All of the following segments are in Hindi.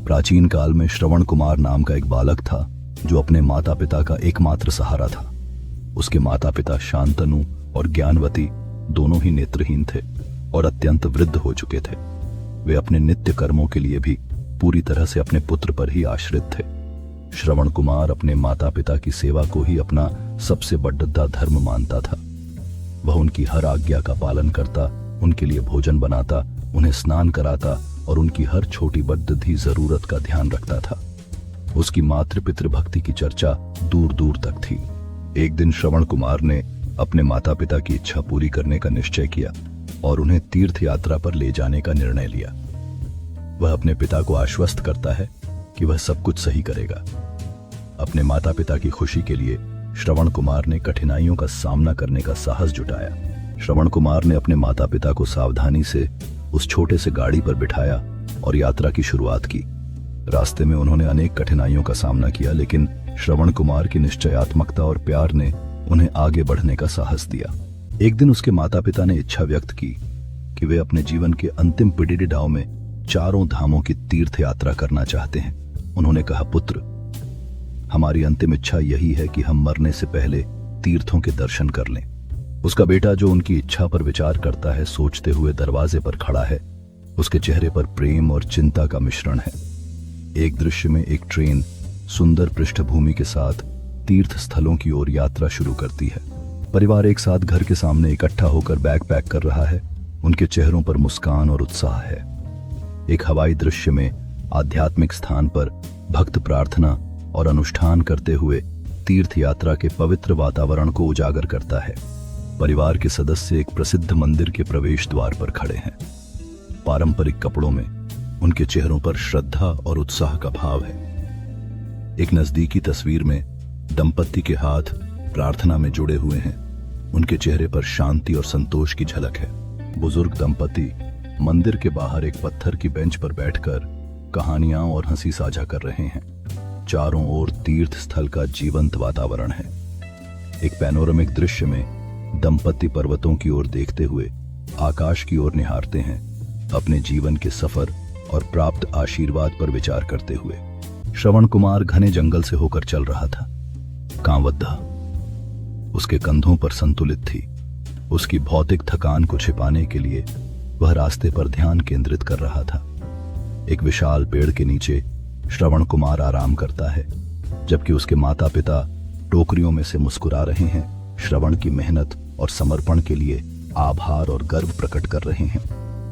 प्राचीन काल में श्रवण कुमार नाम का एक बालक था जो अपने माता पिता का एकमात्र सहारा था। उसके माता पिता शांतनु और ज्ञानवती दोनों ही नेत्रहीन थे और अत्यंत वृद्ध हो चुके थे। वे अपने नित्य कर्मों के लिए भी पूरी तरह से अपने पुत्र पर ही आश्रित थे। श्रवण कुमार अपने माता पिता की सेवा को ही अपना सबसे बड़ा धर्म मानता था। वह उनकी हर आज्ञा का पालन करता, उनके लिए भोजन बनाता, उन्हें स्नान कराता और उनकी हर छोटी बड़ी जरूरत का ध्यान रखता था। उसकी मातृ पितृ भक्ति की चर्चा दूर दूर तक थी। एक दिन श्रवण कुमार ने अपने माता पिता की इच्छा पूरी करने का निश्चय किया और उन्हें तीर्थ यात्रा पर ले जाने का निर्णय लिया। वह अपने पिता को आश्वस्त करता है कि वह सब कुछ सही करेगा। अपने माता पिता की खुशी के लिए श्रवण कुमार ने कठिनाइयों का सामना करने का साहस जुटाया। श्रवण कुमार ने अपने माता पिता को सावधानी से उस छोटे से गाड़ी पर बिठाया और यात्रा की शुरुआत की। रास्ते में उन्होंने अनेक कठिनाइयों का सामना किया, लेकिन श्रवण कुमार की निश्चयात्मकता और प्यार ने उन्हें आगे बढ़ने का साहस दिया। एक दिन उसके माता पिता ने इच्छा व्यक्त की कि वे अपने जीवन के अंतिम पिड़िडाव में 4 धामों की तीर्थ यात्रा करना चाहते हैं। उन्होंने कहा, पुत्र, हमारी अंतिम इच्छा यही है कि हम मरने से पहले तीर्थों के दर्शन कर लें। उसका बेटा, जो उनकी इच्छा पर विचार करता है, सोचते हुए दरवाजे पर खड़ा है। उसके चेहरे पर प्रेम और चिंता का मिश्रण है। एक दृश्य में एक ट्रेन सुंदर पृष्ठभूमि के साथ तीर्थ स्थलों की ओर यात्रा शुरू करती है। परिवार एक साथ घर के सामने इकट्ठा होकर बैग पैक कर रहा है। उनके चेहरों पर मुस्कान और उत्साह है। एक हवाई दृश्य में आध्यात्मिक स्थान पर भक्त प्रार्थना और अनुष्ठान करते हुए तीर्थ यात्रा के पवित्र वातावरण को उजागर करता है। परिवार के सदस्य एक प्रसिद्ध मंदिर के प्रवेश द्वार पर खड़े हैं। पारंपरिक कपड़ों में उनके चेहरों पर श्रद्धा और उत्साह का भाव है। एक नजदीकी तस्वीर में दंपति के हाथ प्रार्थना में जुड़े हुए हैं। उनके चेहरे पर शांति और संतोष की झलक है। बुजुर्ग दंपति मंदिर के बाहर एक पत्थर की बेंच पर बैठकर कहानियां और हंसी साझा कर रहे हैं। चारों ओर तीर्थ स्थल का जीवंत वातावरण है। एक पैनोरामिक दृश्य में दंपति पर्वतों की ओर देखते हुए आकाश की ओर निहारते हैं, अपने जीवन के सफर और प्राप्त आशीर्वाद पर विचार करते हुए। श्रवण कुमार घने जंगल से होकर चल रहा था। कांवद्धा उसके कंधों पर संतुलित थी। उसकी भौतिक थकान को छिपाने के लिए वह रास्ते पर ध्यान केंद्रित कर रहा था। एक विशाल पेड़ के नीचे श्रवण कुमार आराम करता है, जबकि उसके माता पिता टोकरियों में से मुस्कुरा रहे हैं, श्रवण की मेहनत और समर्पण के लिए आभार और गर्व प्रकट कर रहे हैं।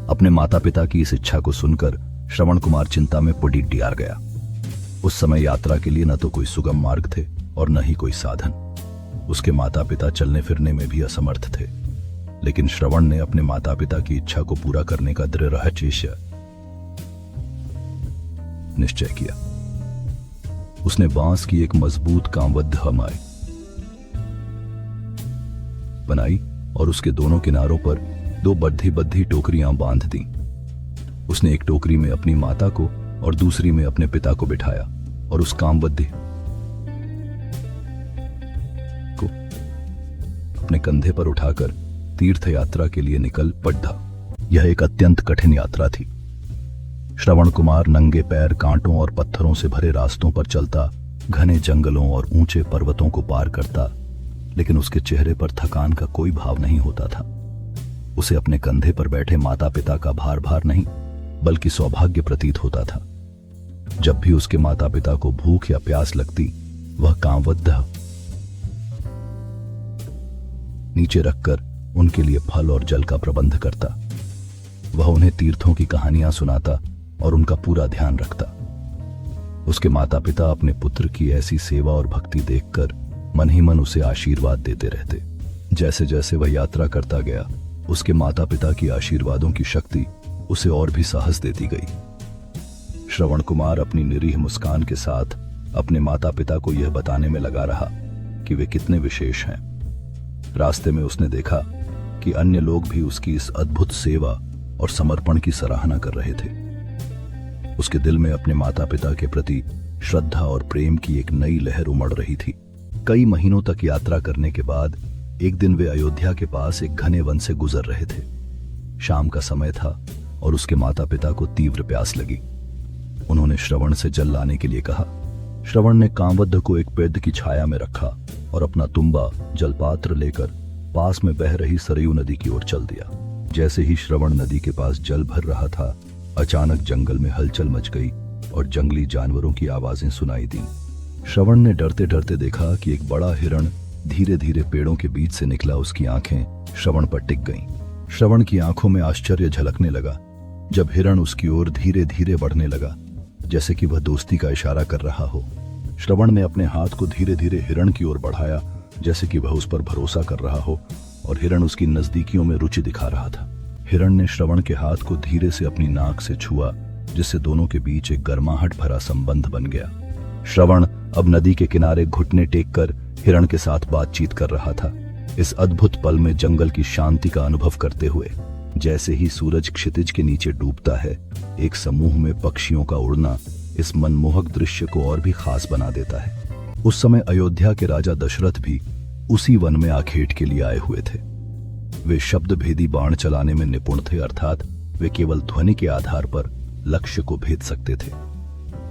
अपने माता पिता की इस इच्छा को सुनकर श्रवण कुमार चिंता में पुडीर गया। उस समय यात्रा के लिए न तो कोई सुगम मार्ग थे और न ही कोई साधन। उसके माता पिता चलने फिरने में भी असमर्थ थे, लेकिन श्रवण ने अपने माता पिता की इच्छा को पूरा करने का दृढ़ निश्चय किया। उसने बांस की एक मजबूत कांवद्ध हमाई बनाई और उसके दोनों किनारों पर 2 बद्धी टोकरियां बांध दी। उसने एक टोकरी में अपनी माता को और दूसरी में अपने पिता को बिठाया और उस कामबद्धी को अपने कंधे पर उठाकर तीर्थ यात्रा के लिए निकल पड़ा। यह एक अत्यंत कठिन यात्रा थी। श्रवण कुमार नंगे पैर कांटों और पत्थरों से भरे रास्तों पर चलता, घने जंगलों और ऊंचे पर्वतों को पार करता, लेकिन उसके चेहरे पर थकान का कोई भाव नहीं होता था। उसे अपने कंधे पर बैठे माता पिता का भार नहीं, बल्कि सौभाग्य प्रतीत होता था। जब भी उसके माता पिता को भूख या प्यास लगती, वह कांवद्धा नीचे रखकर उनके लिए फल और जल का प्रबंध करता। वह उन्हें तीर्थों की कहानियां सुनाता और उनका पूरा ध्यान रखता। उसके माता पिता अपने पुत्र की ऐसी सेवा और भक्ति देखकर मन ही मन उसे आशीर्वाद देते रहते। जैसे जैसे वह यात्रा करता गया, उसके माता पिता की आशीर्वादों की शक्ति उसे और भी साहस देती गई। श्रवण कुमार अपनी निरीह मुस्कान के साथ अपने माता पिता को यह बताने में लगा रहा कि वे कितने विशेष हैं। रास्ते में उसने देखा कि अन्य लोग भी उसकी इस अद्भुत सेवा और समर्पण की सराहना कर रहे थे। उसके दिल में अपने माता पिता के प्रति श्रद्धा और प्रेम की एक नई लहर उमड़ रही थी। कई महीनों तक यात्रा करने के बाद एक दिन वे अयोध्या के पास एक घने वन से गुजर रहे थे। शाम का समय था और उसके माता पिता को तीव्र प्यास लगी। उन्होंने श्रवण से जल लाने के लिए कहा। श्रवण ने कामवद्ध को एक पेड़ की छाया में रखा और अपना तुम्बा जलपात्र लेकर पास में बह रही सरयू नदी की ओर चल दिया। जैसे ही श्रवण नदी के पास जल भर रहा था, अचानक जंगल में हलचल मच गई और जंगली जानवरों की आवाजें सुनाई दी। श्रवण ने डरते डरते देखा कि एक बड़ा हिरण धीरे धीरे पेड़ों के बीच से निकला। उसकी आंखें श्रवण पर टिक गईं। श्रवण की आंखों में आश्चर्य झलकने लगा जब हिरण उसकी ओर धीरे धीरे बढ़ने लगा, जैसे कि वह दोस्ती का इशारा कर रहा हो। श्रवण ने अपने हाथ को धीरे धीरे हिरण की ओर बढ़ाया, जैसे कि वह उस पर भरोसा कर रहा हो, और हिरण उसकी नजदीकियों में रुचि दिखा रहा था। हिरण ने श्रवण के हाथ को धीरे से अपनी नाक से छुआ, जिससे दोनों के बीच एक गर्माहट भरा संबंध बन गया। श्रवण अब नदी के किनारे घुटने टेककर हिरण के साथ बातचीत कर रहा था, इस अद्भुत पल में जंगल की शांति का अनुभव करते हुए। जैसे ही सूरज क्षितिज के नीचे डूबता है, एक समूह में पक्षियों का उड़ना इस मनमोहक दृश्य को और भी खास बना देता है। उस समय अयोध्या के राजा दशरथ भी उसी वन में आखेट के लिए आए हुए थे। वे शब्द भेदी बाण चलाने में निपुण थे, अर्थात वे केवल ध्वनि के आधार पर लक्ष्य को भेद सकते थे।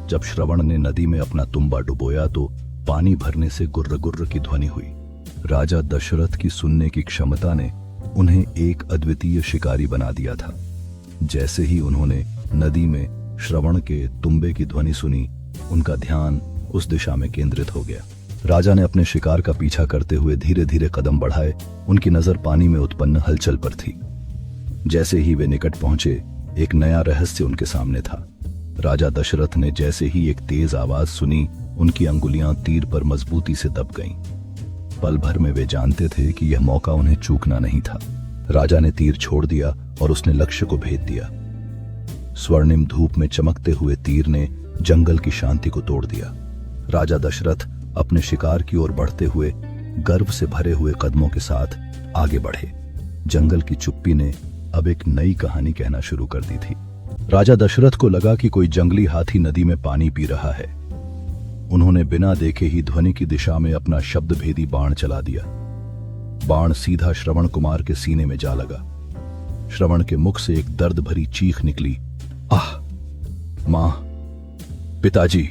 जब श्रवण ने नदी में अपना तुम्बा डुबोया तो पानी भरने से गुर्र गुर्र की ध्वनि हुई। राजा दशरथ की सुनने की क्षमता ने उन्हें एक अद्वितीय शिकारी बना दिया था। जैसे ही उन्होंने नदी में श्रवण के तुम्बे की ध्वनि सुनी, उनका ध्यान उस दिशा में केंद्रित हो गया। राजा ने अपने शिकार का पीछा करते हुए धीरे धीरे कदम बढ़ाए। उनकी नजर पानी में उत्पन्न हलचल पर थी। जैसे ही वे निकट पहुंचे, एक नया रहस्य उनके सामने था। राजा दशरथ ने जैसे ही एक तेज आवाज सुनी, उनकी अंगुलियां तीर पर मजबूती से दब गईं। पल भर में वे जानते थे कि यह मौका उन्हें चूकना नहीं था। राजा ने तीर छोड़ दिया और उसने लक्ष्य को भेद दिया। स्वर्णिम धूप में चमकते हुए तीर ने जंगल की शांति को तोड़ दिया। राजा दशरथ अपने शिकार की ओर बढ़ते हुए गर्व से भरे हुए कदमों के साथ आगे बढ़े। जंगल की चुप्पी ने अब एक नई कहानी कहना शुरू कर दी थी। राजा दशरथ को लगा कि कोई जंगली हाथी नदी में पानी पी रहा है। उन्होंने बिना देखे ही ध्वनि की दिशा में अपना शब्द भेदी बाण चला दिया। बाण सीधा श्रवण कुमार के सीने में जा लगा। श्रवण के मुख से एक दर्द भरी चीख निकली, आह! मां! पिताजी!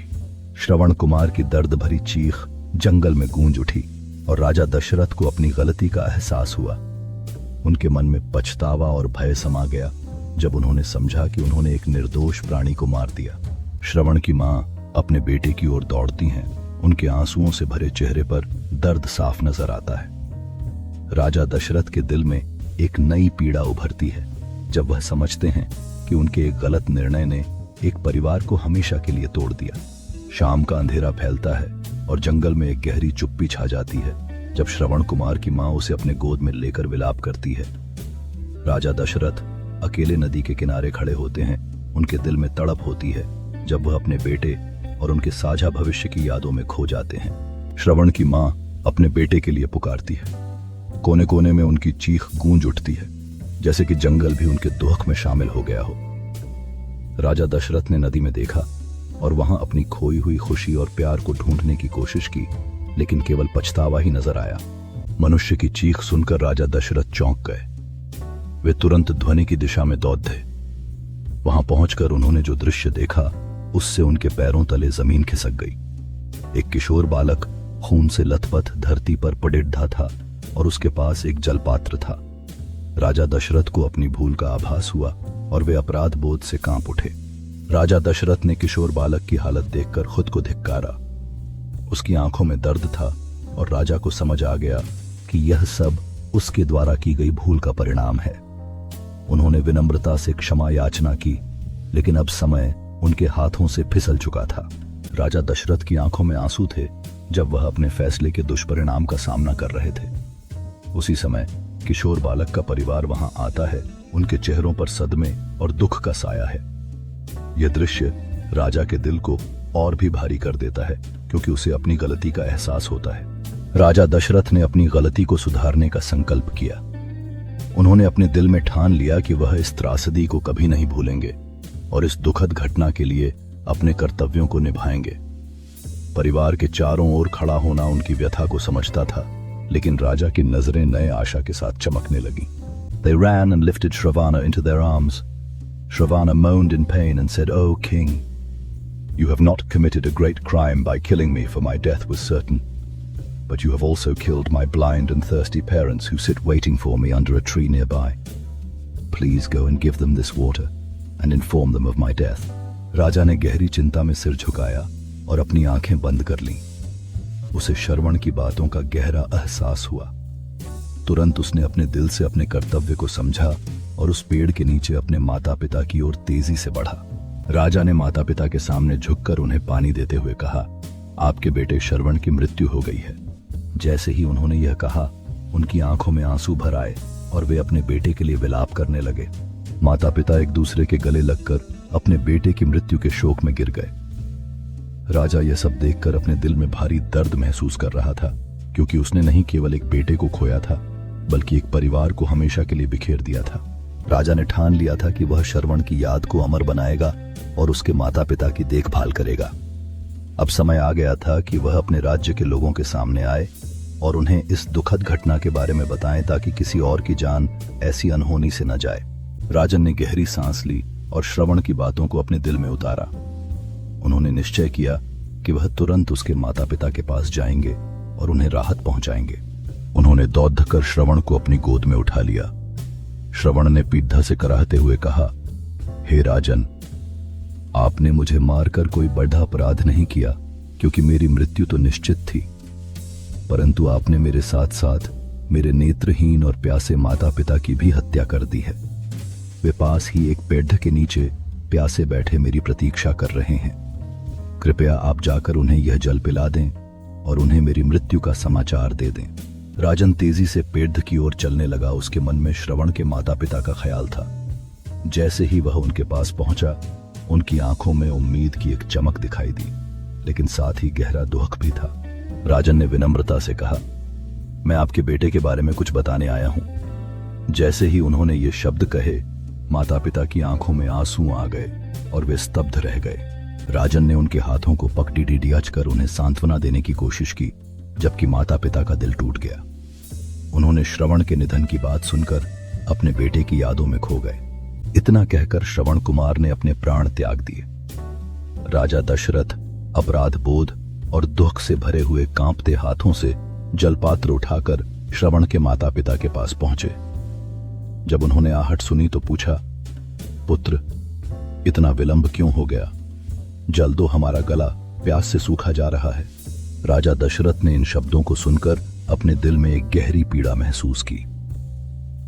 श्रवण कुमार की दर्द भरी चीख जंगल में गूंज उठी और राजा दशरथ को अपनी गलती का एहसास हुआ। उनके मन में पछतावा और भय समा गया जब उन्होंने समझा कि उन्होंने एक निर्दोष प्राणी को मार दिया। श्रवण की मां अपने बेटे की ओर दौड़ती हैं। उनके आंसुओं से भरे चेहरे पर दर्द साफ नजर आता है। राजा दशरथ के दिल में एक नई पीड़ा उभरती है जब वह समझते हैं कि उनके एक गलत निर्णय ने एक परिवार को हमेशा के लिए तोड़ दिया। शाम का अंधेरा फैलता है और जंगल में एक गहरी चुप्पी छा जाती है जब श्रवण कुमार की मां उसे अपने गोद में लेकर विलाप करती है। राजा दशरथ अकेले नदी के किनारे खड़े होते हैं। उनके दिल में तड़प होती है जब वह अपने बेटे और उनके साझा भविष्य की यादों में खो जाते हैं। श्रवण की मां अपने बेटे के लिए पुकारती है। कोने कोने में उनकी चीख गूंज उठती है, जैसे कि जंगल भी उनके दुख में शामिल हो गया हो। राजा दशरथ ने नदी में देखा और वहां अपनी खोई हुई खुशी और प्यार को ढूंढने की कोशिश की, लेकिन केवल पछतावा ही नजर आया। मनुष्य की चीख सुनकर राजा दशरथ चौंक गए। वे तुरंत ध्वनि की दिशा में दौड़े। वहां पहुंचकर उन्होंने जो दृश्य देखा, उससे उनके पैरों तले जमीन खिसक गई। एक किशोर बालक खून से लथपथ धरती पर पड़िढ़ा था और उसके पास एक जलपात्र था। राजा दशरथ को अपनी भूल का आभास हुआ और वे अपराध बोध से कांप उठे। राजा दशरथ ने किशोर बालक की हालत देखकर खुद को धिक्कारा। उसकी आंखों में दर्द था और राजा को समझ आ गया कि यह सब उसके द्वारा की गई भूल का परिणाम है। उन्होंने विनम्रता से क्षमा याचना की, लेकिन अब समय उनके हाथों से फिसल चुका था। राजा दशरथ की आंखों में आंसू थे जब वह अपने फैसले के दुष्परिणाम का सामना कर रहे थे। उसी समय किशोर बालक का परिवार वहां आता है। उनके चेहरों पर सदमे और दुख का साया है। यह दृश्य राजा के दिल को और भी भारी कर देता है, क्योंकि उसे अपनी गलती का एहसास होता है। राजा दशरथ ने अपनी गलती को सुधारने का संकल्प किया। उन्होंने अपने दिल में ठान लिया कि वह इस त्रासदी को कभी नहीं भूलेंगे और इस दुखद घटना के लिए अपने कर्तव्यों को निभाएंगे। परिवार के चारों ओर खड़ा होना उनकी व्यथा को समझता था, लेकिन राजा की नजरें नए आशा के साथ चमकने लगी। They ran and lifted Shravana into their arms. Shravana moaned in pain and said, "Oh king, You have not committed a great crime by killing me, for my death was certain. But you have also killed my blind and thirsty parents who sit waiting for me under a tree nearby. Please go and give them this water and inform them of my death. राजा ने गहरी चिंता में सिर झुकाया और अपनी आंखें बंद कर लीं। उसे श्रवण की बातों का गहरा एहसास हुआ। तुरंत उसने अपने दिल से अपने कर्तव्य को समझा और उस पेड़ के नीचे अपने माता पिता की ओर तेजी से बढ़ा। राजा ने माता पिता के सामने झुककर उन्हें पानी देते हुए कहा, आपके बेटे श्रवण की मृत्यु हो गई है। जैसे ही उन्होंने यह कहा, उनकी आंखों में आंसू भर आए और वे अपने बेटे के लिए विलाप करने लगे। माता पिता एक दूसरे के गले लगकर अपने बेटे की मृत्यु के शोक में गिर गए। राजा यह सब देखकर अपने दिल में भारी दर्द महसूस कर रहा था, क्योंकि उसने नहीं केवल एक बेटे को खोया था, बल्कि एक परिवार को हमेशा के लिए बिखेर दिया था। राजा ने ठान लिया था कि वह श्रवण की याद को अमर बनाएगा और उसके माता पिता की देखभाल करेगा। अब समय आ गया था कि वह अपने राज्य के लोगों के सामने आए और उन्हें इस दुखद घटना के बारे में बताएं, ताकि किसी और की जान ऐसी अनहोनी से न जाए। राजन ने गहरी सांस ली और श्रवण की बातों को अपने दिल में उतारा। उन्होंने निश्चय किया कि वह तुरंत उसके माता पिता के पास जाएंगे और उन्हें राहत पहुंचाएंगे। उन्होंने दौड़ कर श्रवण को अपनी गोद में उठा लिया। श्रवण ने पीढ़ा से कराहते हुए कहा, हे राजन, आपने मुझे मारकर कोई बड़ा अपराध नहीं किया, क्योंकि मेरी मृत्यु तो निश्चित थी, परंतु आपने मेरे साथ साथ मेरे नेत्रहीन और प्यासे माता पिता की भी हत्या कर दी है। वे पास ही एक पेड़ के नीचे प्यासे बैठे मेरी प्रतीक्षा कर रहे हैं। कृपया आप जाकर उन्हें यह जल पिला दें और उन्हें मेरी मृत्यु का समाचार दे दें। राजन तेजी से पेड़ की ओर चलने लगा। उसके मन में श्रवण के माता पिता का ख्याल था। जैसे ही वह उनके पास पहुंचा, उनकी आंखों में उम्मीद की एक चमक दिखाई दी, लेकिन साथ ही गहरा दुख भी था। राजन ने विनम्रता से कहा, मैं आपके बेटे के बारे में कुछ बताने आया हूं। जैसे ही उन्होंने ये शब्द कहे, माता पिता की आंखों में आंसू आ गए और वे स्तब्ध रह गए। राजन ने उनके हाथों को पकड़ी डिडियाच कर उन्हें सांत्वना देने की कोशिश की, जबकि माता पिता का दिल टूट गया। उन्होंने श्रवण के निधन की बात सुनकर अपने बेटे की यादों में खो गए। इतना कहकर श्रवण कुमार ने अपने प्राण त्याग दिए। राजा दशरथ अपराध बोध और दुख से भरे हुए कांपते हाथों से जलपात्र उठाकर श्रवण के माता पिता के पास पहुंचे। जब उन्होंने आहट सुनी तो पूछा, पुत्र, इतना विलंब क्यों हो गया? जल दो, हमारा गला प्यास से सूखा जा रहा है। राजा दशरथ ने इन शब्दों को सुनकर अपने दिल में एक गहरी पीड़ा महसूस की।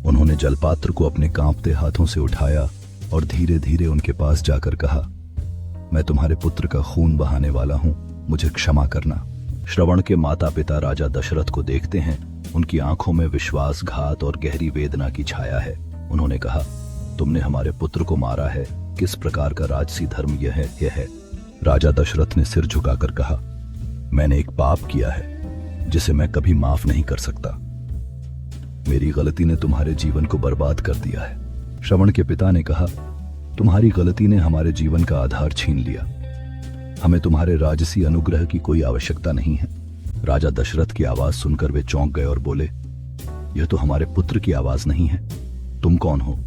उन्होंने जलपात्र को अपने कांपते हाथों से उठाया और धीरे धीरे उनके पास जाकर कहा, मैं तुम्हारे पुत्र का खून बहाने वाला हूं, मुझे क्षमा करना। श्रवण के माता पिता राजा दशरथ को देखते हैं। उनकी आंखों में विश्वासघात और गहरी वेदना की छाया है। उन्होंने कहा, तुमने हमारे पुत्र को मारा है, किस प्रकार का राजसी धर्म यह है? राजा दशरथ ने सिर झुकाकर कहा, मैंने एक पाप किया है जिसे मैं कभी माफ नहीं कर सकता। मेरी गलती ने तुम्हारे जीवन को बर्बाद कर दिया है। श्रवण के पिता ने कहा, तुम्हारी गलती ने हमारे जीवन का आधार छीन लिया। हमें तुम्हारे राजसी अनुग्रह की कोई आवश्यकता नहीं है। राजा दशरथ की आवाज सुनकर वे चौंक गए और बोले, यह तो हमारे पुत्र की आवाज नहीं है। तुम कौन हो?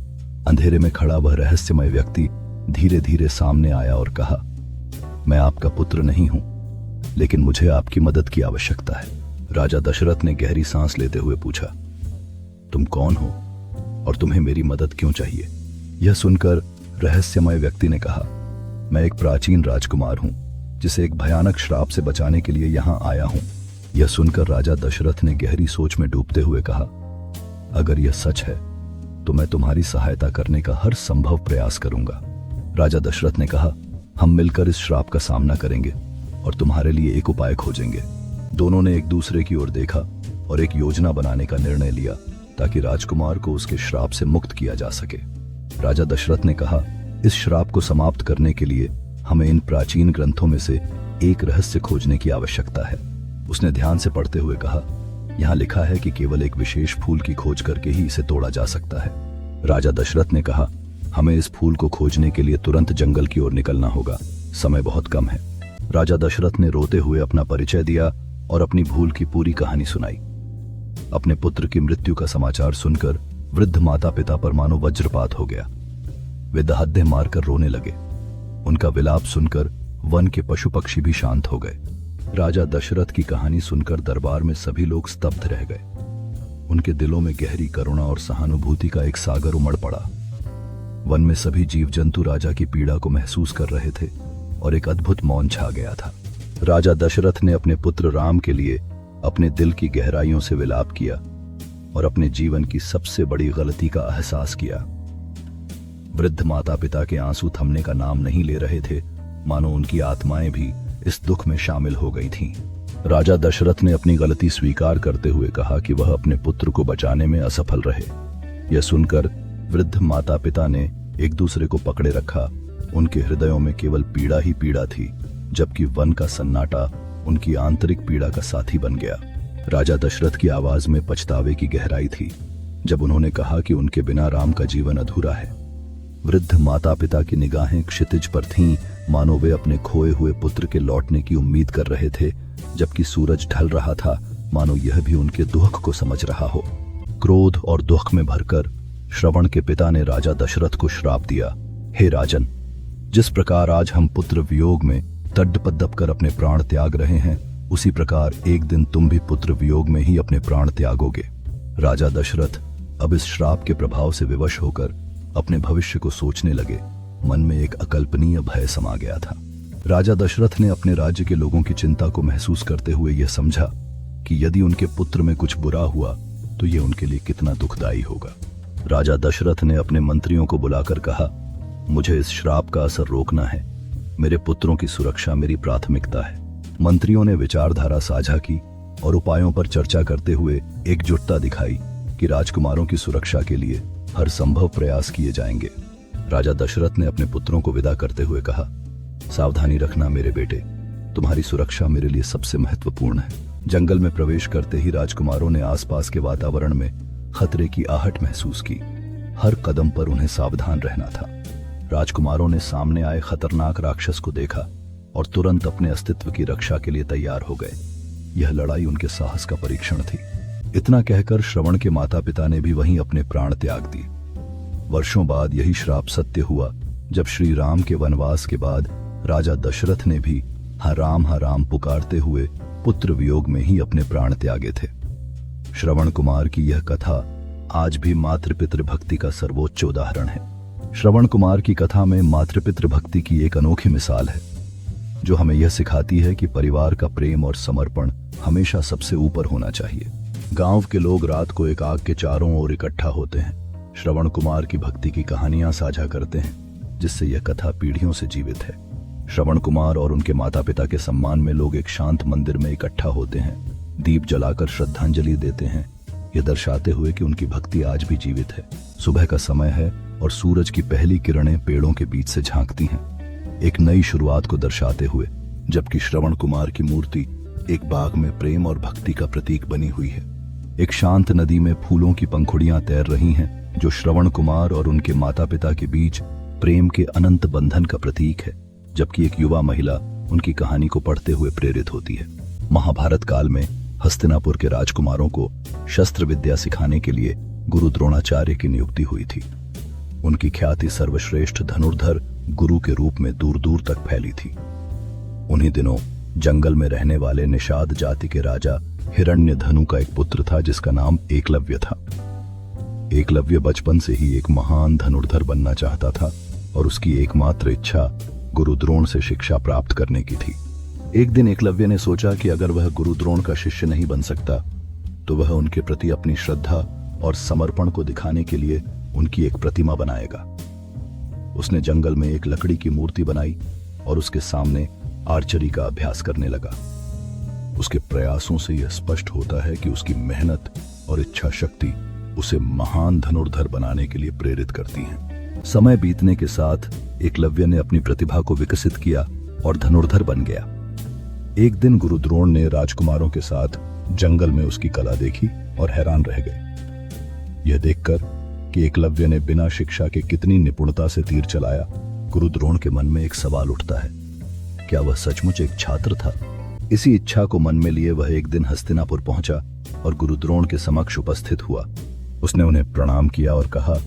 अंधेरे में खड़ा वह रहस्यमय व्यक्ति धीरे धीरे सामने आया और कहा, मैं आपका पुत्र नहीं हूं, लेकिन मुझे आपकी मदद की आवश्यकता है। राजा दशरथ ने गहरी सांस लेते हुए पूछा, तुम कौन हो और तुम्हें मेरी मदद क्यों चाहिए? यह सुनकर रहस्यमय व्यक्ति ने कहा, मैं एक प्राचीन राजकुमार हूं, जिसे एक भयानक श्राप से बचाने के लिए यहां आया हूं। यह सुनकर राजा दशरथ ने गहरी सोच में डूबते हुए कहा, अगर यह सच है तो मैं तुम्हारी सहायता करने का हर संभव प्रयास करूंगा। राजा दशरथ ने कहा, हम मिलकर इस श्राप का सामना करेंगे और तुम्हारे लिए एक उपाय खोजेंगे। दोनों ने एक दूसरे की ओर देखा और एक योजना बनाने का निर्णय लिया, ताकि राजकुमार को उसके श्राप से मुक्त किया जा सके। राजा दशरथ ने कहा, इस श्राप को समाप्त करने के लिए हमें इन प्राचीन ग्रंथों में से एक रहस्य खोजने की आवश्यकता है। उसने ध्यान से पढ़ते हुए कहा, यहाँ लिखा है कि केवल एक विशेष फूल की खोज करके ही इसे तोड़ा जा सकता है। राजा दशरथ ने कहा, हमें इस फूल को खोजने के लिए तुरंत जंगल की ओर निकलना होगा, समय बहुत कम है। राजा दशरथ ने रोते हुए अपना परिचय दिया और अपनी भूल की पूरी कहानी सुनाई। अपने पुत्र की मृत्यु का समाचार सुनकर वृद्ध माता पिता पर मानो वज्रपात हो गया। वे दहद्दे मारकर रोने लगे। उनका विलाप सुनकर वन के पशु पक्षी भी शांत हो गए। राजा दशरथ की कहानी सुनकर दरबार में सभी लोग स्तब्ध रह गए। उनके दिलों में गहरी करुणा और सहानुभूति का एक सागर उमड़ पड़ा। वन में सभी जीव जंतु राजा की पीड़ा को महसूस कर रहे थे और एक अद्भुत मौन छा गया था। राजा दशरथ ने अपने पुत्र राम के लिए अपने दिल की गहराइयों से विलाप किया और अपने जीवन की सबसे बड़ी गलती का एहसास किया। वृद्ध माता पिता के आंसू थमने का नाम नहीं ले रहे थे, मानो उनकी आत्माएं भी इस दुख में शामिल हो गई थीं। राजा दशरथ ने अपनी गलती स्वीकार करते हुए कहा कि वह अपने पुत्र को बचाने में असफल रहे। यह सुनकर वृद्ध माता पिता ने एक दूसरे को पकड़े रखा। उनके हृदयों में केवल पीड़ा ही पीड़ा थी, जबकि वन का सन्नाटा उनकी आंतरिक पीड़ा का साथी बन गया। राजा दशरथ की आवाज में पछतावे की गहराई थी जब उन्होंने कहा कि उनके बिना राम का जीवन अधूरा है। वृद्ध माता पिता की निगाहें क्षितिज पर थीं, मानो वे अपने खोए हुए पुत्र के लौटने की उम्मीद कर रहे थे। जबकि सूरज ढल रहा था, मानो यह भी उनके दुख को समझ रहा हो। क्रोध और दुख में भरकर श्रवण के पिता ने राजा दशरथ को श्राप दिया, हे राजन, जिस प्रकार आज हम पुत्र वियोग में तड़प दब कर अपने प्राण त्याग रहे हैं, उसी प्रकार एक दिन तुम भी पुत्र वियोग में ही अपने प्राण त्यागोगे। राजा दशरथ अब इस श्राप के प्रभाव से विवश होकर अपने भविष्य को सोचने लगे। मन में एक अकल्पनीय भय समा गया था। राजा दशरथ ने अपने राज्य के लोगों की चिंता को महसूस करते हुए यह समझा कि यदि उनके पुत्र में कुछ बुरा हुआ तो यह उनके लिए कितना दुखदायी होगा। राजा दशरथ ने अपने मंत्रियों को बुलाकर कहा, मुझे इस श्राप का असर रोकना है। मेरे पुत्रों की सुरक्षा मेरी प्राथमिकता है। मंत्रियों ने विचारधारा साझा की और उपायों पर चर्चा करते हुए एकजुटता दिखाई कि राजकुमारों की सुरक्षा के लिए हर संभव प्रयास किए जाएंगे। राजा दशरथ ने अपने पुत्रों को विदा करते हुए कहा, सावधानी रखना मेरे बेटे, तुम्हारी सुरक्षा मेरे लिए सबसे महत्वपूर्ण है। जंगल में प्रवेश करते ही राजकुमारों ने आसपास के वातावरण में खतरे की आहट महसूस की। हर कदम पर उन्हें सावधान रहना था। राजकुमारों ने सामने आए खतरनाक राक्षस को देखा और तुरंत अपने अस्तित्व की रक्षा के लिए तैयार हो गए। यह लड़ाई उनके साहस का परीक्षण थी। इतना कहकर श्रवण के माता पिता ने भी वहीं अपने प्राण त्याग दिए। वर्षों बाद यही श्राप सत्य हुआ जब श्री राम के वनवास के बाद राजा दशरथ ने भी हा राम पुकारते हुए पुत्र वियोग में ही अपने प्राण त्यागे थे। श्रवण कुमार की यह कथा आज भी मातृपितृ भक्ति का सर्वोच्च उदाहरण है। श्रवण कुमार की कथा में मातृपितृ भक्ति की एक अनोखी मिसाल है, जो हमें यह सिखाती है कि परिवार का प्रेम और समर्पण हमेशा सबसे ऊपर होना चाहिए। गांव के लोग रात को एक आग के चारों ओर इकट्ठा होते हैं, श्रवण कुमार की भक्ति की कहानियां साझा करते हैं, जिससे यह कथा पीढ़ियों से जीवित है। श्रवण कुमार और उनके माता पिता के सम्मान में लोग एक शांत मंदिर में इकट्ठा होते हैं, दीप जलाकर श्रद्धांजलि देते हैं, यह दर्शाते हुए कि उनकी भक्ति आज भी जीवित है। सुबह का समय है और सूरज की पहली किरणें पेड़ों के बीच से झांकती हैं, एक नई शुरुआत को दर्शाते हुए, जबकि श्रवण कुमार की मूर्ति एक बाग में प्रेम और भक्ति का प्रतीक बनी हुई है। एक शांत नदी में फूलों की पंखुड़ियां तैर रही हैं, जो श्रवण कुमार और उनके माता पिता के बीच प्रेम के अनंत बंधन का प्रतीक है, जबकि एक युवा महिला उनकी कहानी को पढ़ते हुए प्रेरित होती है। महाभारत काल में हस्तिनापुर के राजकुमारों को शस्त्र विद्या सिखाने के लिए गुरु द्रोणाचार्य की नियुक्ति हुई थी। उनकी ख्याति सर्वश्रेष्ठ धनुर्धर गुरु के रूप में दूर दूर तक फैली थी। उन्हीं दिनों जंगल में रहने वाले निषाद जाति के राजा हिरण्यधनु का एक पुत्र था, जिसका नाम एकलव्य था। एकलव्य बचपन से ही एक महान धनुर्धर बनना चाहता था और उसकी एकमात्र इच्छा गुरु द्रोण से शिक्षा प्राप्त करने की थी। एक दिन एकलव्य ने सोचा कि अगर वह गुरु द्रोण का शिष्य नहीं बन सकता तो वह उनके प्रति अपनी श्रद्धा और समर्पण को दिखाने के लिए उनकी एक प्रतिमा बनाएगा। उसने जंगल में एक लकड़ी की मूर्ति बनाई और उसके सामने आर्चरी का अभ्यास करने लगा। उसके प्रयासों से यह स्पष्ट होता है कि उसकी मेहनत और इच्छा शक्ति उसे महान धनुर्धर बनाने के लिए प्रेरित करती हैं। समय बीतने के साथ एकलव्य ने अपनी प्रतिभा को विकसित किया और धनुर्धर बन गया। एक दिन गुरु द्रोण ने राजकुमारों के साथ जंगल में उसकी कला देखी और हैरान रह गए। यह देखकर कि एकलव्य ने बिना शिक्षा के कितनी निपुणता से तीर चलाया, गुरु द्रोण के मन में एक सवाल उठता है, क्या वह सचमुच एक छात्र था? इसी इच्छा को मन में लिए वह एक दिन हस्तिनापुर पहुंचा और गुरु द्रोण के समक्ष उपस्थित हुआ। उसने उन्हें प्रणाम किया और कहा,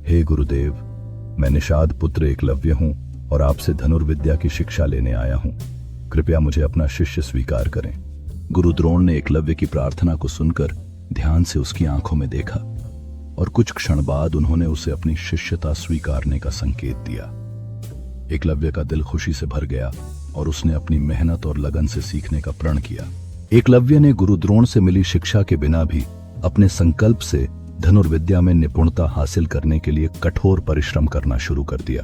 हे गुरुदेव, मैं निषाद पुत्र एकलव्य हूं और आपसे धनुर्विद्या की शिक्षा लेने आया हूं। कृपया मुझे अपना शिष्य स्वीकार करें। गुरु द्रोण ने एकलव्य की प्रार्थना को सुनकर ध्यान से उसकी आंखों में देखा और कुछ क्षण बाद उन्होंने उसे अपनी शिष्यता स्वीकारने का संकेत दिया। एकलव्य का दिल खुशी से भर गया और उसने अपनी मेहनत और लगन से सीखने का प्रण किया। एकलव्य ने गुरु द्रोण से मिली शिक्षा के बिना भी अपने संकल्प से धनुर्विद्या में निपुणता हासिल करने के लिए कठोर परिश्रम करना शुरू कर दिया।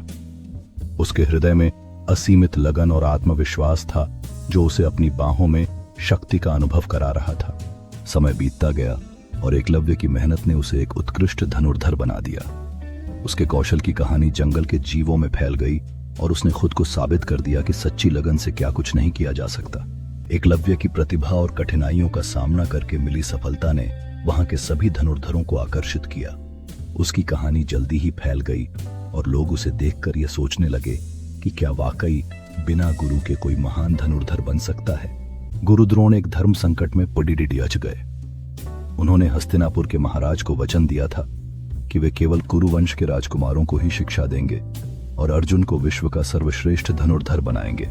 उसके हृदय में असीमित लगन और आत्मविश्वास था जो उसे अपनी बाहों में शक्ति का अनुभव करा रहा था। समय बीतता गया और एकलव्य की मेहनत ने उसे एक उत्कृष्ट धनुर्धर बना दिया। उसके कौशल की कहानी जंगल के जीवों में फैल गई और उसने खुद को साबित कर दिया कि सच्ची लगन से क्या कुछ नहीं किया जा सकता। एकलव्य की प्रतिभा और कठिनाइयों का सामना करके मिली सफलता ने वहां के सभी धनुर्धरों को आकर्षित किया। उसकी कहानी जल्दी ही फैल गई और लोग उसे देखकर यह सोचने लगे कि क्या वाकई बिना गुरु के कोई महान धनुर्धर बन सकता है। गुरु द्रोण एक धर्म संकट में पड़ीडियच गए। उन्होंने हस्तिनापुर के महाराज को वचन दिया था कि वे केवल कुरुवंश के राजकुमारों को ही शिक्षा देंगे और अर्जुन को विश्व का सर्वश्रेष्ठ धनुर्धर बनाएंगे।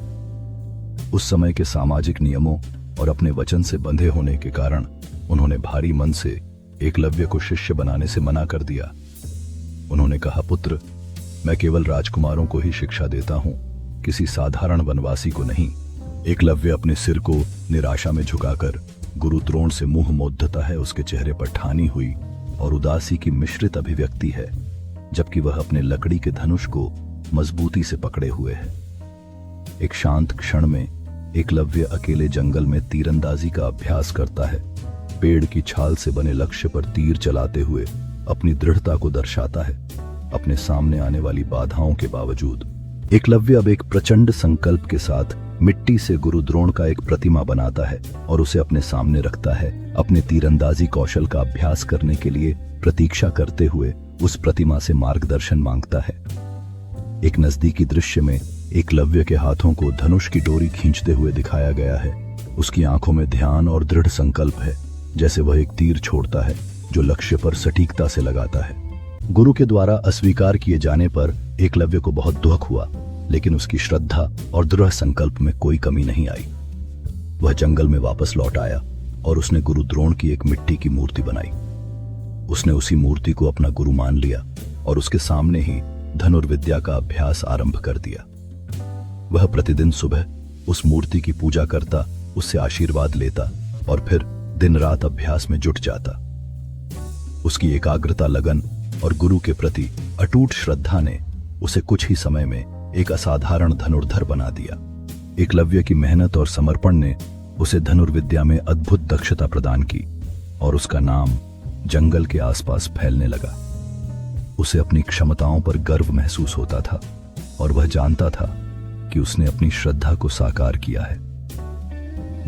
उस समय के सामाजिक नियमों और अपने वचन से बंधे होने के कारण उन्होंने भारी मन से एकलव्य को शिष्य बनाने से मना कर दिया। उन्होंने कहा, पुत्र, मैं केवल राजकुमारों को ही शिक्षा देता हूं, किसी साधारण वनवासी को नहीं। एकलव्य अपने सिर को निराशा में झुकाकर गुरु द्रोण से मुंह मोड़ता है। उसके चेहरे पर ठानी हुई और उदासी की मिश्रित अभिव्यक्ति है, जबकि वह अपने लकड़ी के धनुष को मजबूती से पकड़े हुए है। एक शांत क्षण में एकलव्य अकेले जंगल में तीरंदाजी का अभ्यास करता है। पेड़ की छाल से बने लक्ष्य पर तीर चलाते हुए अपनी दृढ़ता को दर्शाता है, अपने सामने आने वाली बाधाओं के बावजूद। एकलव्य अब एक प्रचंड संकल्प के साथ मिट्टी से गुरु द्रोण का एक प्रतिमा बनाता है और उसे अपने सामने रखता है। अपने तीरंदाजी कौशल का अभ्यास करने के लिए प्रतीक्षा करते हुए उस प्रतिमा से मार्गदर्शन मांगता है। एक नजदीकी दृश्य में एकलव्य के हाथों को धनुष की डोरी खींचते हुए दिखाया गया है। उसकी आंखों में ध्यान और दृढ़ संकल्प है, जैसे वह एक तीर छोड़ता है जो लक्ष्य पर सटीकता से लगाता है। गुरु के द्वारा अस्वीकार किए जाने पर एकलव्य को बहुत दुख हुआ, लेकिन उसकी श्रद्धा और दृढ़ संकल्प में कोई कमी नहीं आई। वह जंगल में वापस लौट आया और उसने गुरु द्रोण की एक मिट्टी की मूर्ति बनाई। उसने उसी मूर्ति को अपना गुरु मान लिया और उसके सामने ही धनुर्विद्या का अभ्यास आरंभ कर दिया। वह प्रतिदिन सुबह उस मूर्ति की पूजा करता, उससे आशीर्वाद लेता और फिर दिन रात अभ्यास में जुट जाता। उसकी एकाग्रता, लगन और गुरु के प्रति अटूट श्रद्धा ने उसे कुछ ही समय में एक असाधारण धनुर्धर बना दिया। एकलव्य की मेहनत और समर्पण ने उसे धनुर्विद्या में अद्भुत दक्षता प्रदान की और उसका नाम जंगल के आसपास फैलने लगा। उसे अपनी क्षमताओं पर गर्व महसूस होता था और वह जानता था कि उसने अपनी श्रद्धा को साकार किया है।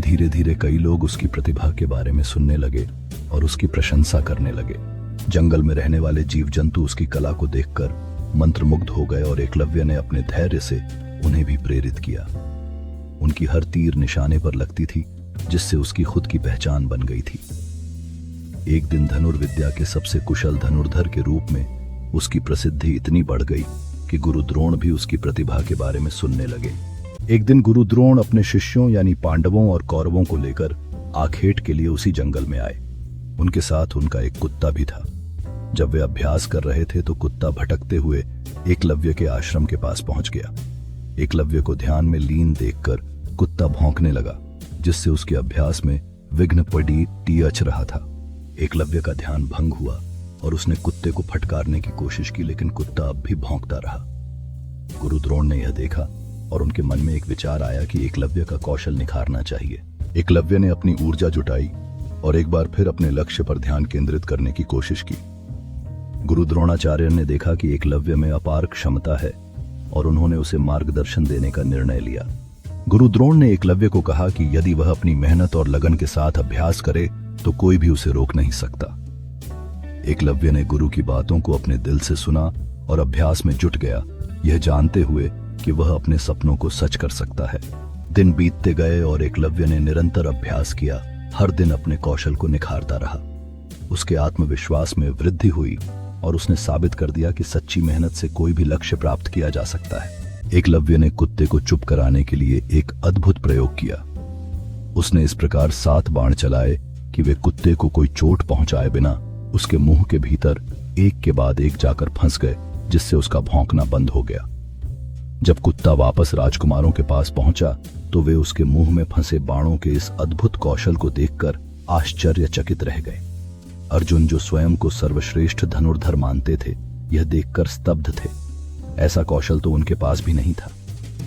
धीरे धीरे कई लोग उसकी प्रतिभा के बारे में सुनने लगे और उसकी प्रशंसा करने लगे। जंगल में रहने वाले जीव जंतु उसकी कला को देखकर मंत्रमुग्ध हो गए और एकलव्य ने अपने धैर्य से उन्हें भी प्रेरित किया। उनकी हर तीर निशाने पर लगती थी, जिससे उसकी खुद की पहचान बन गई थी। एक दिन धनुर्विद्या के सबसे कुशल धनुर्धर के रूप में उसकी प्रसिद्धि इतनी बढ़ गई कि गुरु द्रोण भी उसकी प्रतिभा के बारे में सुनने लगे। एक दिन गुरु द्रोण अपने शिष्यों यानी पांडवों और कौरवों को लेकर आखेट के लिए उसी जंगल में आए। उनके साथ उनका एक कुत्ता भी था। जब वे अभ्यास कर रहे थे तो कुत्ता भटकते हुए एकलव्य के आश्रम के पास पहुंच गया। एकलव्य को ध्यान में लीन देखकर कुत्ता भौंकने लगा, जिससे उसके अभ्यास में विघ्न पड़ रहा था। एकलव्य का ध्यान भंग हुआ और उसने कुत्ते को फटकारने की कोशिश की, लेकिन कुत्ता अब भी भौंकता रहा। गुरु द्रोण ने यह देखा और उनके मन में एक विचार आया कि एकलव्य का कौशल निखारना चाहिए। एकलव्य ने अपनी ऊर्जा जुटाई और एक बार फिर अपने लक्ष्य पर ध्यान केंद्रित करने की कोशिश की। गुरु द्रोणाचार्य ने देखा कि एकलव्य में अपार क्षमता है और उन्होंने उसे मार्गदर्शन देने का निर्णय लिया। गुरु द्रोण ने एकलव्य को कहा कि यदि वह अपनी मेहनत और लगन के साथ अभ्यास करे तो कोई भी उसे रोक नहीं सकता। एकलव्य ने गुरु की बातों को अपने दिल से सुना और अभ्यास में जुट गया, यह जानते हुए कि वह अपने सपनों को सच कर सकता है। दिन बीतते गए और एकलव्य ने निरंतर अभ्यास किया, हर दिन अपने कौशल को निखारता रहा। उसके आत्मविश्वास में वृद्धि हुई और उसने साबित कर दिया कि सच्ची मेहनत से कोई भी लक्ष्य प्राप्त किया जा सकता है। एकलव्य ने कुत्ते को चुप कराने के लिए एक अद्भुत प्रयोग किया। उसने इस प्रकार 7 बाण चलाए कि वे कुत्ते को कोई चोट पहुंचाए बिना उसके मुंह के भीतर एक के बाद एक जाकर फंस गए, जिससे उसका भौंकना बंद हो गया। जब कुत्ता वापस राजकुमारों के पास पहुंचा तो वे उसके मुंह में फंसे बाणों के इस अद्भुत कौशल को देखकर आश्चर्यचकित रह गए। अर्जुन, जो स्वयं को सर्वश्रेष्ठ धनुर्धर मानते थे, यह देखकर स्तब्ध थे। ऐसा कौशल तो उनके पास भी नहीं था।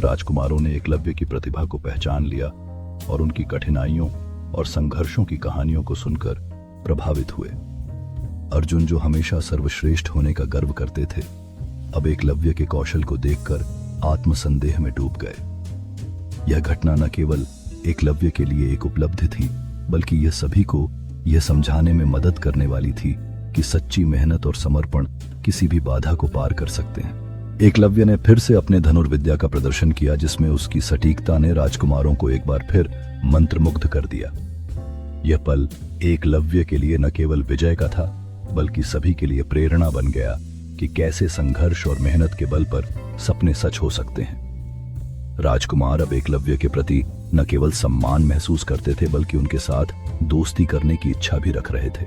राजकुमारों ने एकलव्य की प्रतिभा को पहचान लिया और उनकी कठिनाइयों और संघर्षों की कहानियों को सुनकर प्रभावित हुए। अर्जुन, जो हमेशा सर्वश्रेष्ठ होने का गर्व करते थे, अब एकलव्य के कौशल को देखकर आत्मसंदेह में डूब गए। यह घटना न केवल एकलव्य के लिए एक उपलब्धि थी, बल्कि यह सभी को यह समझाने में मदद करने वाली थी कि सच्ची मेहनत और समर्पण किसी भी बाधा को पार कर सकते हैं। एकलव्य ने फिर से अपने धनुर्विद्या का प्रदर्शन किया, जिसमें उसकी सटीकता ने राजकुमारों को एक बार फिर मंत्रमुग्ध कर दिया। यह पल एकलव्य के लिए न केवल विजय का था, बल्कि सभी के लिए प्रेरणा बन गया कि कैसे संघर्ष और मेहनत के बल पर सपने सच हो सकते हैं। राजकुमार अब एकलव्य के प्रति न केवल सम्मान महसूस करते थे, बल्कि उनके साथ दोस्ती करने की इच्छा भी रख रहे थे।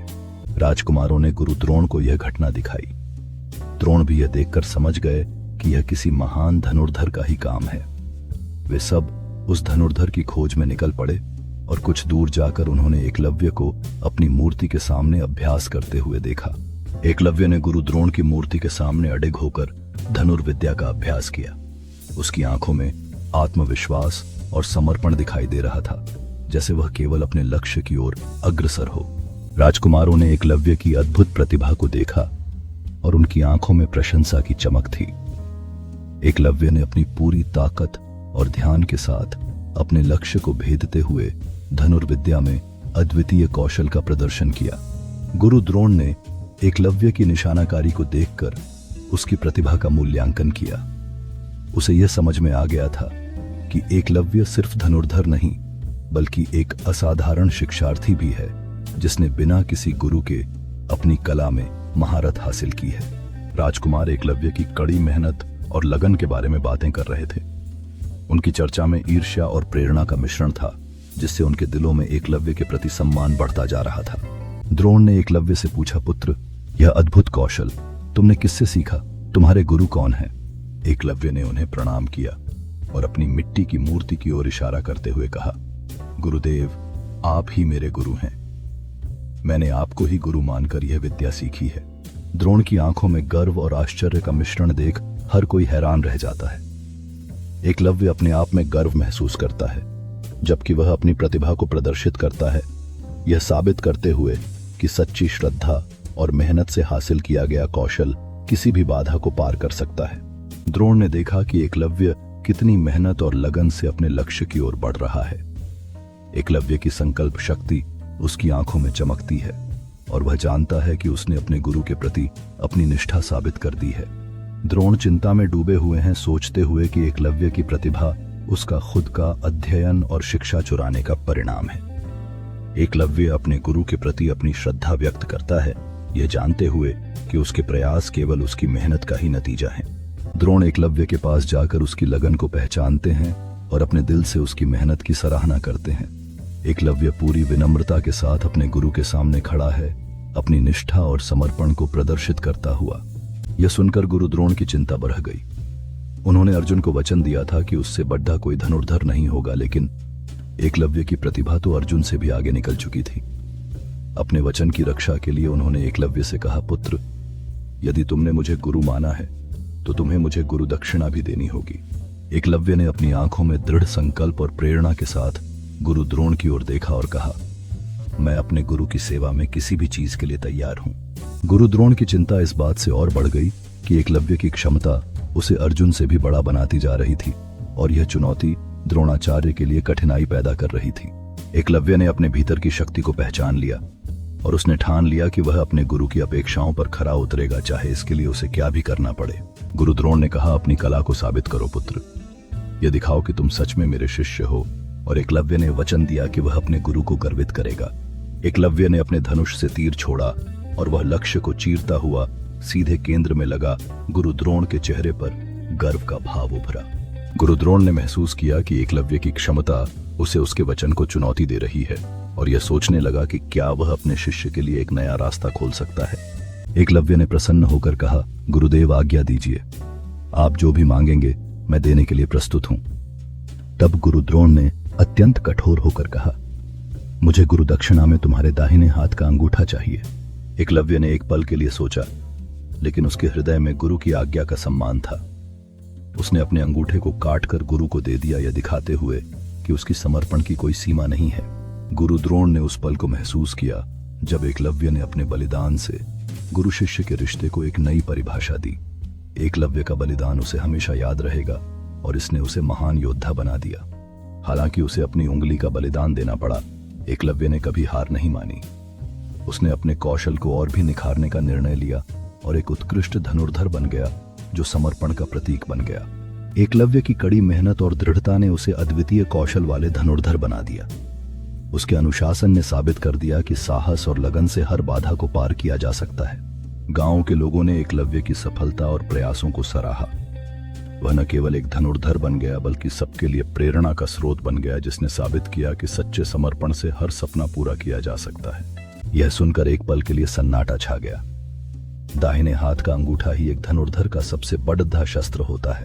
राजकुमारों ने गुरु द्रोण को यह घटना दिखाई। द्रोण भी यह देखकर समझ गए कि यह किसी महान धनुर्धर का ही काम है। वे सब उस धनुर्धर की खोज में निकल पड़े और कुछ दूर जाकर उन्होंने एकलव्य को अपनी मूर्ति के सामने अभ्यास करते हुए देखा। एकलव्य ने गुरु द्रोण की मूर्ति के सामने अडिग होकर धनुर्विद्या का अभ्यास किया। उसकी आंखों में आत्मविश्वास और समर्पण दिखाई दे रहा था, जैसे वह केवल अपने लक्ष्य की ओर अग्रसर हो। राजकुमारों ने एकलव्य की अद्भुत प्रतिभा को देखा और उनकी आंखों में प्रशंसा की चमक थी। एकलव्य ने अपनी पूरी ताकत और ध्यान के साथ अपने लक्ष्य को भेदते हुए धनुर्विद्या में अद्वितीय कौशल का प्रदर्शन किया। गुरु द्रोण ने एकलव्य की निशानाकारी को देखकर उसकी प्रतिभा का मूल्यांकन किया। उसे यह समझ में आ गया था कि एकलव्य सिर्फ धनुर्धर नहीं, बल्कि एक असाधारण शिक्षार्थी भी है, जिसने बिना किसी गुरु के अपनी कला में महारत हासिल की है। राजकुमार एकलव्य की कड़ी मेहनत और लगन के बारे में बातें कर रहे थे। उनकी चर्चा में ईर्ष्या और प्रेरणा का मिश्रण था, जिससे उनके दिलों में एकलव्य के प्रति सम्मान बढ़ता जा रहा था। द्रोण ने एकलव्य से पूछा, पुत्र, यह अद्भुत कौशल तुमने किससे सीखा? तुम्हारे गुरु कौन हैं? एकलव्य ने उन्हें प्रणाम किया और अपनी मिट्टी की मूर्ति की ओर इशारा करते हुए कहा, गुरुदेव, आप ही मेरे गुरु हैं। मैंने आपको ही गुरु मानकर यह विद्या सीखी है। द्रोण की आंखों में गर्व और आश्चर्य का मिश्रण देख हर कोई हैरान रह जाता है। एकलव्य अपने आप में गर्व महसूस करता है, जबकि वह अपनी प्रतिभा को प्रदर्शित करता है, यह साबित करते हुए कि सच्ची श्रद्धा और मेहनत से हासिल किया गया कौशल किसी भी बाधा को पार कर सकता है। द्रोण ने देखा कि एकलव्य कितनी मेहनत और लगन से अपने लक्ष्य की ओर बढ़ रहा है। एकलव्य की संकल्प शक्ति उसकी आंखों में चमकती है और वह जानता है कि उसने अपने गुरु के प्रति अपनी निष्ठा साबित कर दी है। द्रोण चिंता में डूबे हुए हैं, सोचते हुए कि एकलव्य की प्रतिभा उसका खुद का अध्ययन और शिक्षा चुराने का परिणाम है। एकलव्य अपने गुरु के प्रति अपनी श्रद्धा व्यक्त करता है, यह जानते हुए कि उसके प्रयास केवल उसकी मेहनत का ही नतीजा है। द्रोण एकलव्य के पास जाकर उसकी लगन को पहचानते हैं और अपने दिल से उसकी मेहनत की सराहना करते हैं। एकलव्य पूरी विनम्रता के साथ अपने गुरु के सामने खड़ा है, अपनी निष्ठा और समर्पण को प्रदर्शित करता हुआ। यह सुनकर गुरु द्रोण की चिंता बढ़ गई। उन्होंने अर्जुन को वचन दिया था कि उससे बड़ा कोई धनुर्धर नहीं होगा, लेकिन एकलव्य की प्रतिभा तो अर्जुन से भी आगे निकल चुकी थी। अपने वचन की रक्षा के लिए उन्होंने एकलव्य से कहा, पुत्र, यदि तुमने मुझे गुरु माना है तो तुम्हें मुझे गुरु दक्षिणा भी देनी होगी। एकलव्य ने अपनी आंखों में दृढ़ संकल्प और प्रेरणा के साथ गुरु द्रोण की ओर देखा और कहा, मैं अपने गुरु की सेवा में किसी भी चीज के लिए तैयार हूं। गुरु द्रोण की चिंता इस बात से और बढ़ गई कि एकलव्य की क्षमता उसे अर्जुन से भी बड़ा बनाती जा रही थी और यह चुनौती द्रोणाचार्य के लिए कठिनाई पैदा कर रही थी। एकलव्य ने अपने भीतर की शक्ति को पहचान लिया और उसने ठान लिया कि वह अपने गुरु की अपेक्षाओं पर खरा उतरेगा, चाहे इसके लिए उसे क्या भी करना पड़े। गुरु द्रोण ने कहा, अपनी कला को साबित करो पुत्र, यह दिखाओ कि तुम सच में मेरे शिष्य हो। और एकलव्य ने वचन दिया कि वह अपने गुरु को गर्वित करेगा। एकलव्य ने अपने धनुष से तीर छोड़ा और वह लक्ष्य को चीरता हुआ सीधे केंद्र में लगा। गुरु द्रोण के चेहरे पर गर्व का भाव उभरा। गुरु द्रोण ने महसूस किया कि एकलव्य की क्षमता उसे उसके वचन को चुनौती दे रही है और यह सोचने लगा कि क्या वह अपने शिष्य के लिए एक नया रास्ता खोल सकता है। एकलव्य ने प्रसन्न होकर कहा, गुरुदेव आज्ञा दीजिए, आप जो भी मांगेंगे मैं देने के लिए प्रस्तुत हूं। तब गुरु द्रोण ने अत्यंत कठोर होकर कहा, मुझे गुरु दक्षिणा में तुम्हारे दाहिने हाथ का अंगूठा चाहिए। एकलव्य ने एक पल के लिए सोचा, लेकिन उसके हृदय में गुरु की आज्ञा का सम्मान था। उसने अपने अंगूठे को काटकर गुरु को दे दिया, यह दिखाते हुए कि उसकी समर्पण की कोई सीमा नहीं है। गुरु द्रोण ने उस पल को महसूस किया जब एकलव्य ने अपने बलिदान से गुरु शिष्य के रिश्ते को एक नई परिभाषा दी। एकलव्य का बलिदान उसे हमेशा याद रहेगा और इसने उसे महान योद्धा बना दिया। हालांकि उसे अपनी उंगली का बलिदान देना पड़ा, एकलव्य ने कभी हार नहीं मानी। उसने अपने कौशल को और भी निखारने का निर्णय लिया और एक उत्कृष्ट धनुर्धर बन गया जो समर्पण का प्रतीक बन गया। एकलव्य की कड़ी मेहनत और दृढ़ता ने उसे अद्वितीय कौशल वाले धनुर्धर बना दिया। उसके अनुशासन ने साबित कर दिया कि साहस और लगन से हर बाधा को पार किया जा सकता है। गांव के लोगों ने एकलव्य की सफलता और प्रयासों को सराहा। वह न केवल एक धनुर्धर बन गया बल्कि सबके लिए प्रेरणा का स्रोत बन गया, जिसने साबित किया कि सच्चे समर्पण से हर सपना पूरा किया जा सकता है। यह सुनकर एक पल के लिए सन्नाटा छा गया। दाहिने हाथ का अंगूठा ही एक धनुर्धर का सबसे बड़ा शस्त्र होता है।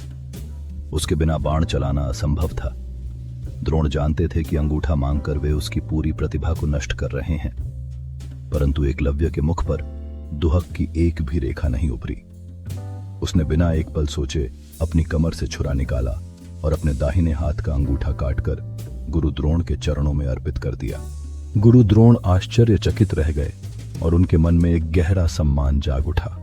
उसके बिना बाण चलाना असंभव था। द्रोण जानते थे कि अंगूठा मांगकर वे उसकी पूरी प्रतिभा को नष्ट कर रहे हैं, परंतु एकलव्य के मुख पर दुहक की एक भी रेखा नहीं उभरी। उसने बिना एक पल सोचे अपनी कमर से छुरा निकाला और अपने दाहिने हाथ का अंगूठा काटकर गुरु द्रोण के चरणों में अर्पित कर दिया। गुरु द्रोण आश्चर्यचकित रह गए और उनके मन में एक गहरा सम्मान जाग उठा।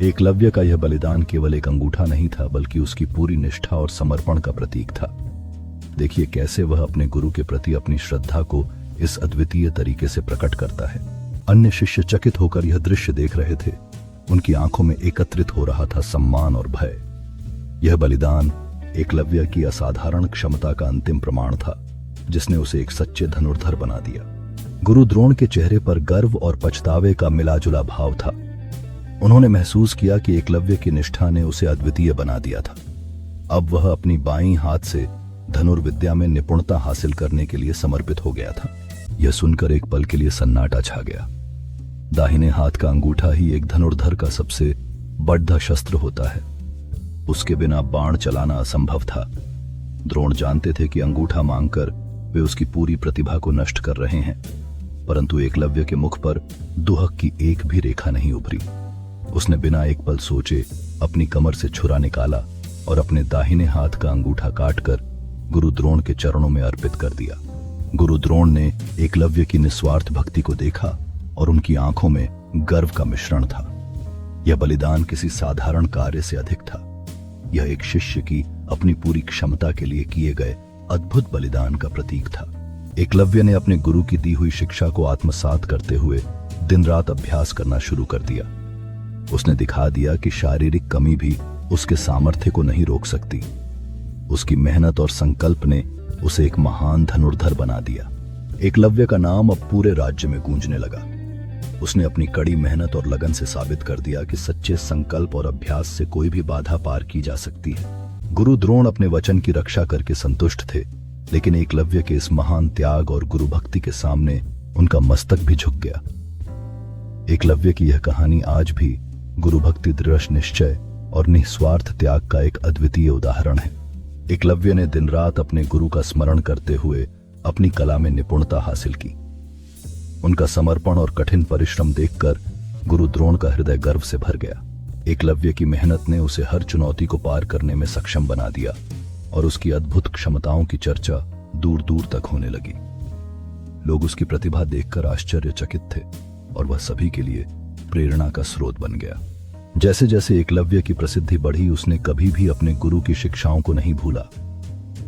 एकलव्य का यह बलिदान केवल एक अंगूठा नहीं था बल्कि उसकी पूरी निष्ठा और समर्पण का प्रतीक था। देखिए कैसे वह अपने गुरु के प्रति अपनी श्रद्धा को इस अद्वितीय तरीके से प्रकट करता है। अन्य शिष्य चकित होकर यह दृश्य देख रहे थे। उनकी आंखों में एकत्रित हो रहा था सम्मान और भय। यह बलिदान एकलव्य की असाधारण क्षमता का अंतिम प्रमाण था, जिसने उसे एक सच्चे धनुर्धर बना दिया। गुरु द्रोण के चेहरे पर गर्व और पछतावे का मिलाजुला भाव था। उन्होंने महसूस किया कि एकलव्य की निष्ठा ने उसे अद्वितीय बना दिया था। अब वह अपनी बाईं हाथ से धनुर्विद्या में निपुणता हासिल करने के लिए समर्पित हो गया था। यह सुनकर एक पल के लिए सन्नाटा छा गया। दाहिने हाथ का अंगूठा ही एक धनुर्धर का सबसे बड़ा शस्त्र होता है। उसके बिना बाण चलाना असंभव था। द्रोण जानते थे कि अंगूठा मांगकर वे उसकी पूरी प्रतिभा को नष्ट कर रहे हैं, परंतु एकलव्य के मुख पर दुहक की एक भी रेखा नहीं उभरी। उसने बिना एक पल सोचे अपनी कमर से छुरा निकाला और अपने दाहिने हाथ का अंगूठा काटकर गुरु द्रोण के चरणों में अर्पित कर दिया। गुरु द्रोण ने एकलव्य की निस्वार्थ भक्ति को देखा और उनकी आंखों में गर्व का मिश्रण था। यह बलिदान किसी साधारण कार्य से अधिक था। यह एक शिष्य की अपनी पूरी क्षमता के लिए किए गए अद्भुत बलिदान का प्रतीक था। एकलव्य ने अपने गुरु की दी हुई शिक्षा को आत्मसात करते हुए दिन रात अभ्यास करना शुरू कर दिया। उसने दिखा दिया कि शारीरिक कमी भी उसके सामर्थ्य को नहीं रोक सकती। उसकी मेहनत और संकल्प ने उसे एक महान धनुर्धर बना दिया। एकलव्य का नाम अब पूरे राज्य में गूंजने लगा। उसने अपनी कड़ी मेहनत और लगन से साबित कर दिया कि सच्चे संकल्प और अभ्यास से कोई भी बाधा पार की जा सकती है। गुरु द्रोण अपने वचन की रक्षा करके संतुष्ट थे, लेकिन एकलव्य के इस महान त्याग और गुरु भक्ति के सामने उनका मस्तक भी झुक गया। एकलव्य की यह कहानी आज भी गुरु भक्ति, दृढ़ निश्चय और निस्वार्थ त्याग का एक अद्वितीय उदाहरण है। एकलव्य ने दिन रात अपने गुरु का स्मरण करते हुए अपनी कला में निपुणता हासिल की। उनका समर्पण और कठिन परिश्रम देखकर गुरु द्रोण का हृदय गर्व से भर गया। एकलव्य की मेहनत ने उसे हर चुनौती को पार करने में सक्षम बना दिया और उसकी अद्भुत क्षमताओं की चर्चा दूर दूर तक होने लगी। लोग उसकी प्रतिभा देखकर आश्चर्यचकित थे और वह सभी के लिए प्रेरणा का स्रोत बन गया। जैसे जैसे एकलव्य की प्रसिद्धि बढ़ी, उसने कभी भी अपने गुरु की शिक्षाओं को नहीं भूला।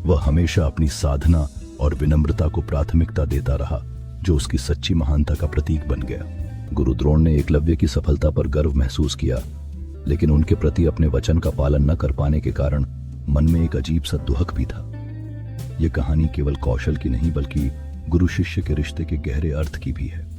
वह हमेशा अपनी साधना और विनम्रता को प्राथमिकता देता रहा, जो उसकी सच्ची महानता का प्रतीक बन गया। गुरु द्रोण ने एकलव्य की सफलता पर गर्व महसूस किया, लेकिन उनके प्रति अपने वचन का पालन न कर पाने के कारण मन में एक अजीब सा दुहक भी था। यह कहानी केवल कौशल की नहीं बल्कि गुरु शिष्य के रिश्ते के गहरे अर्थ की भी है।